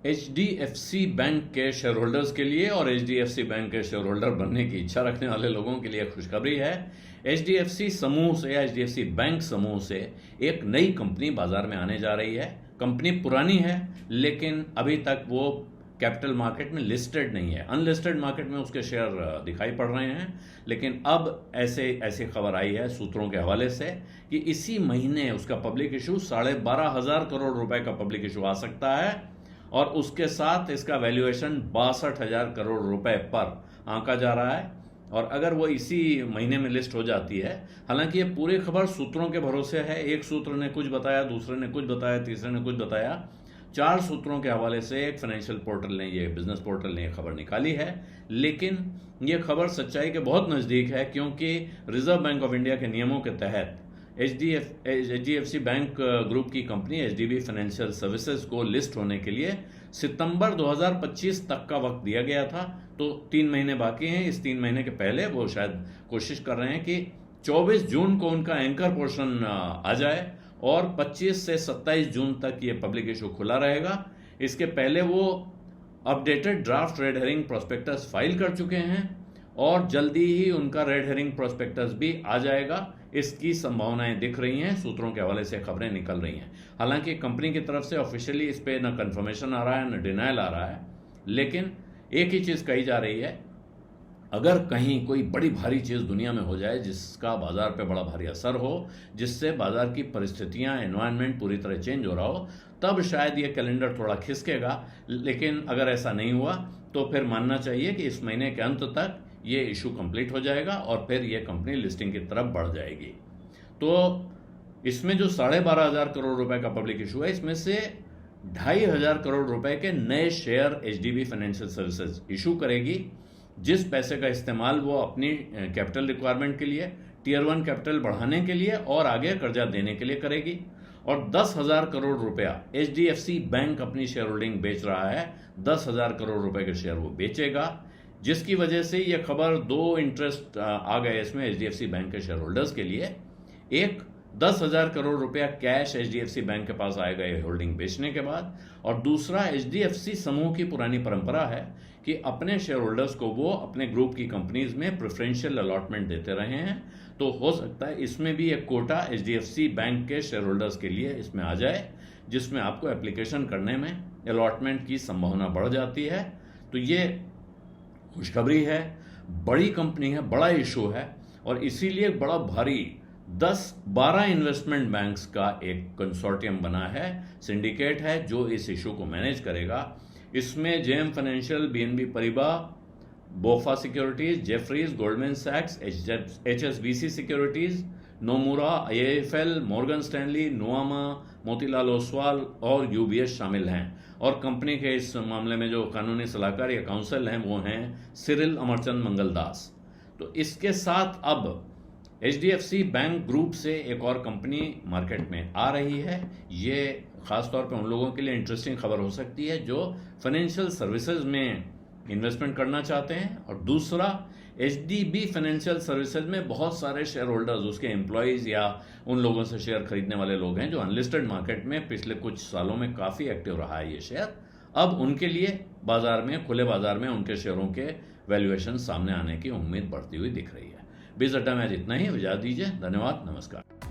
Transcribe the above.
HDFC bank के share holders के लिए और HDFC बैंक के शेयर होल्डर बनने की इच्छा रखने वाले लोगों के लिए खुशखबरी है। HDFC समूह से या HDFC बैंक समूह से एक नई कंपनी बाजार में आने जा रही है। कंपनी पुरानी है लेकिन अभी तक वो कैपिटल मार्केट में लिस्टेड नहीं है। अनलिस्टेड मार्केट में उसके शेयर दिखाई पड़ रहे हैं, लेकिन अब ऐसी खबर आई है सूत्रों के हवाले से कि इसी महीने उसका पब्लिक इशू 12,500 करोड़ रुपए का पब्लिक इशू आ सकता है और उसके साथ इसका वैल्यूएशन 62,000 करोड़ रुपए पर आंका जा रहा है। और अगर वो इसी महीने में लिस्ट हो जाती है, हालांकि ये पूरी खबर सूत्रों के भरोसे है। एक सूत्र ने कुछ बताया, दूसरे ने कुछ बताया, तीसरे ने कुछ बताया। 4 सूत्रों के हवाले से एक फाइनेंशियल पोर्टल ने, ये बिजनेस पोर्टल ने ये खबर निकाली है, लेकिन ये खबर सच्चाई के बहुत नज़दीक है क्योंकि रिजर्व बैंक ऑफ इंडिया के नियमों के तहत HDFC बैंक ग्रुप की कंपनी HDB फाइनेंशियल सर्विसेज को लिस्ट होने के लिए सितंबर 2025 तक का वक्त दिया गया था। तो 3 महीने बाकी हैं। इस 3 महीने के पहले वो शायद कोशिश कर रहे हैं कि 24 जून को उनका एंकर पोर्शन आ जाए और 25 से 27 जून तक ये पब्लिक इशू खुला रहेगा। इसके पहले वो updated draft red herring prospectus file कर चुके हैं और जल्दी ही उनका रेड हेरिंग प्रोस्पेक्टस भी आ जाएगा। इसकी संभावनाएं दिख रही हैं, सूत्रों के हवाले से खबरें निकल रही हैं। हालांकि कंपनी की तरफ से ऑफिशियली इस पे न कंफर्मेशन आ रहा है न डिनायल आ रहा है, लेकिन एक ही चीज कही जा रही है, अगर कहीं कोई बड़ी भारी चीज दुनिया में हो जाए जिसका बाजार पे बड़ा भारी असर हो, जिससे बाजार की परिस्थितियां, एनवायरनमेंट पूरी तरह चेंज हो रहा हो, तब शायद ये कैलेंडर थोड़ा खिसकेगा। लेकिन अगर ऐसा नहीं हुआ तो फिर मानना चाहिए कि इस महीने के अंत तक ये इशू कंप्लीट हो जाएगा और फिर ये कंपनी लिस्टिंग की तरफ बढ़ जाएगी। तो इसमें जो 12,500 करोड़ रुपए का पब्लिक इशू है, इसमें से 2,500 करोड़ रुपए के नए share HDB financial services issue करेगी, जिस पैसे का इस्तेमाल वो अपनी कैपिटल रिक्वायरमेंट के लिए, टियर 1 कैपिटल बढ़ाने के लिए और आगे कर्जा देने के लिए करेगी। और 10,000 करोड़ रुपया HDFC बैंक अपनी शेयर होल्डिंग बेच रहा है। 10,000 करोड़ रुपए के शेयर वो बेचेगा, जिसकी वजह से यह खबर 2 इंटरेस्ट आ गए इसमें HDFC बैंक के शेयर होल्डर्स के लिए। एक, 10,000 करोड़ रुपया कैश HDFC बैंक के पास आएगा ये होल्डिंग बेचने के बाद, और दूसरा HDFC समूह की पुरानी परंपरा है कि अपने शेयर होल्डर्स को वो अपने ग्रुप की कंपनीज में प्रेफरेंशियल अलॉटमेंट देते रहे हैं। तो हो सकता है इसमें भी एक कोटा HDFC बैंक के शेयर होल्डर्स के लिए इसमें आ जाए, जिसमें आपको एप्लीकेशन करने में अलॉटमेंट की संभावना बढ़ जाती है। तो ये खुशखबरी है, बड़ी कंपनी है, बड़ा इशू है और इसीलिए बड़ा भारी 10-12 इन्वेस्टमेंट बैंक्स का एक कंसोर्टियम बना है, सिंडिकेट है जो इस इशू को मैनेज करेगा। इसमें JM financial, BNB Paribas, BofA securities, Jefferies, Goldman सैक्स, HSBC securities, Nomura, IIFL, Morgan Stanley, Nuvama, Motilal Oswal और UBS शामिल हैं। और कंपनी के इस मामले में जो कानूनी सलाहकार या काउंसिल हैं वो हैं सिरिल अमरचंद मंगलदास। तो इसके साथ अब HDFC बैंक ग्रुप से एक और कंपनी मार्केट में आ रही है। ये खासतौर पे उन लोगों के लिए इंटरेस्टिंग खबर हो सकती है जो फाइनेंशियल सर्विसेज में इन्वेस्टमेंट करना चाहते हैं। और दूसरा, HDB फाइनेंशियल सर्विसेज में बहुत सारे शेयर होल्डर्स, उसके एम्प्लॉयज या उन लोगों से शेयर खरीदने वाले लोग हैं जो अनलिस्टेड मार्केट में पिछले कुछ सालों में काफी एक्टिव रहा है ये शेयर। अब उनके लिए बाजार में, खुले बाजार में उनके शेयरों के वैल्यूएशन सामने आने की उम्मीद बढ़ती हुई दिख रही है। बीज अड्डा में आज इतना ही। इजाजत दीजिए। धन्यवाद। नमस्कार।